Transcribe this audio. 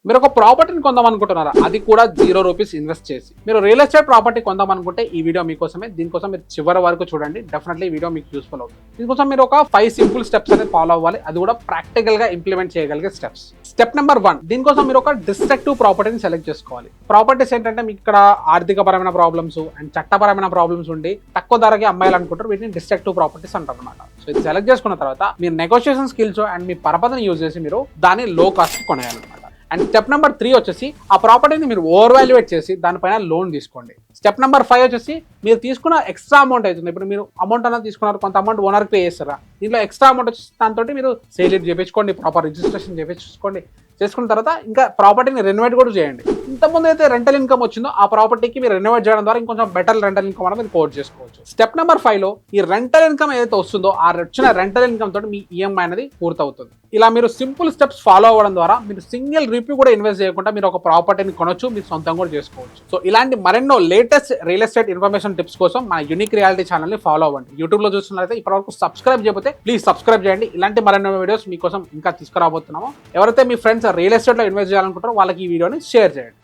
మీరు ఒక ప్రాపర్టీని కొందాం అనుకుంటున్నారా, అది కూడా ₹0 ఇన్వెస్ట్ చేసి. మీరు రియల్ ఎస్టేట్ ప్రాపర్టీ కొందాం అనుకుంటే ఈ వీడియో మీకోసమే. దీనికోసం మీరు చివరి వరకు చూడండి, డెఫినెట్లీ ఈ వీడియో మీకు యూస్ఫుల్ అవుతుంది. దీనికోసం మీరు ఒక 5 సింపుల్ స్టెప్స్ అనేది ఫాలో అవ్వాలి, అది కూడా ప్రాక్టికల్ గా ఇంప్లిమెంట్ చేయగలిగే స్టెప్స్. స్టెప్ నెంబర్ 1, దీనికోసం మీరు ఒక డిస్ట్రక్టివ్ ప్రాపర్టీని సెలెక్ట్ చేసుకోవాలి. ప్రాపర్టీస్ ఏంటంటే మీకు ఇక్కడ ఆర్థికపరమైన ప్రాబ్లమ్స్ అండ్ చట్టపరమైన ప్రాబ్లమ్స్ ఉండి తక్కువ ధరకి అమ్మాయాలనుకుంటారు, వీటిని డిస్ట్రక్టివ్ ప్రాపర్టీస్ అంటారు అనమాట. సో ఇది సెలెక్ట్ చేసుకున్న తర్వాత మీరు నెగోషియేషన్ స్కిల్స్ అండ్ మీ పరపతిని యూజ్ చేసి మీరు దాన్ని లో కాస్ట్ కొనేయాలన్నమాట. అండ్ స్టెప్ నెంబర్ 3 వచ్చేసి ఆ ప్రాపర్టీని మీరు ఓవర్ వాల్యుయేట్ చేసి దానిపైన లోన్ తీసుకోండి. స్టెప్ నెంబర్ 5 వచ్చేసి మీరు తీసుకున్న ఎక్స్ట్రా అమౌంట్ అవుతుంది. ఇప్పుడు మీరు అమౌంట్ అనేది తీసుకున్నారు, కొంత అమౌంట్ ఓనర్కి పే చేస్తారా, దీంట్లో ఎక్స్ట్రా అమౌంట్ వచ్చి దాంతో మీరు సేల్ చేయించుకోండి, ప్రాపర్ రిజిస్ట్రేషన్ చేయించుకోండి. చేసుకున్న తర్వాత ఇంకా ప్రాపర్టీని రెనోవేట్ కూడా చేయండి. ఇంతకుముందు అయితే రెంటల్ ఇన్కమ్ వచ్చిందో ఆ ప్రాపర్టీకి మీరు రెనోవేట్ చేయడం ద్వారా ఇంకొంచెం బెటర్ రెంటల్ ఇన్కమ్ అనేది మీరు కోట్ చేసుకోవచ్చు. స్టెప్ నెంబర్ 5లో ఈ రెంటల్ ఇన్కమ్ ఏదైతే వస్తుందో ఆ వచ్చిన రెంటల్ ఇన్కమ్ తోటి మీ ఈఎంఐ అనేది పూర్తవుతుంది. ఇలా మీరు సింపుల్ స్టెప్స్ ఫాలో అవ్వడం ద్వారా మీరు సింగిల్ రూపీ కూడా ఇన్వెస్ట్ చేయకుండా మీరు ఒక ప్రాపర్టీని కొనొచ్చు, మీరు సొంతంగా కూడా చేసుకోవచ్చు. సో ఇలాంటి మరెన్నో latest real estate information tips కోసం మన యూనిక్ రియాలిటీ ఛానల్ ని ఫాలో అవ్వండి. యూట్యూబ్ లో చూస్తున్నట్లయితే ఇప్పటివరకు సబ్స్క్రైబ్ చేయకపోతే ప్లీజ్ సబ్స్క్రైబ్ చేయండి. ఇలాంటి మరెన్నో వీడియోస్ మీకోసం ఇంకా తీసుకురాబోతున్నాము. ఎవరైతే మీ ఫ్రెండ్స్ రియల్ ఎస్టేట్ లో ఇన్వెస్ట్ చేయాలనుకుంటారో వాళ్ళకి ఈ వీడియోని షేర్ చేయండి.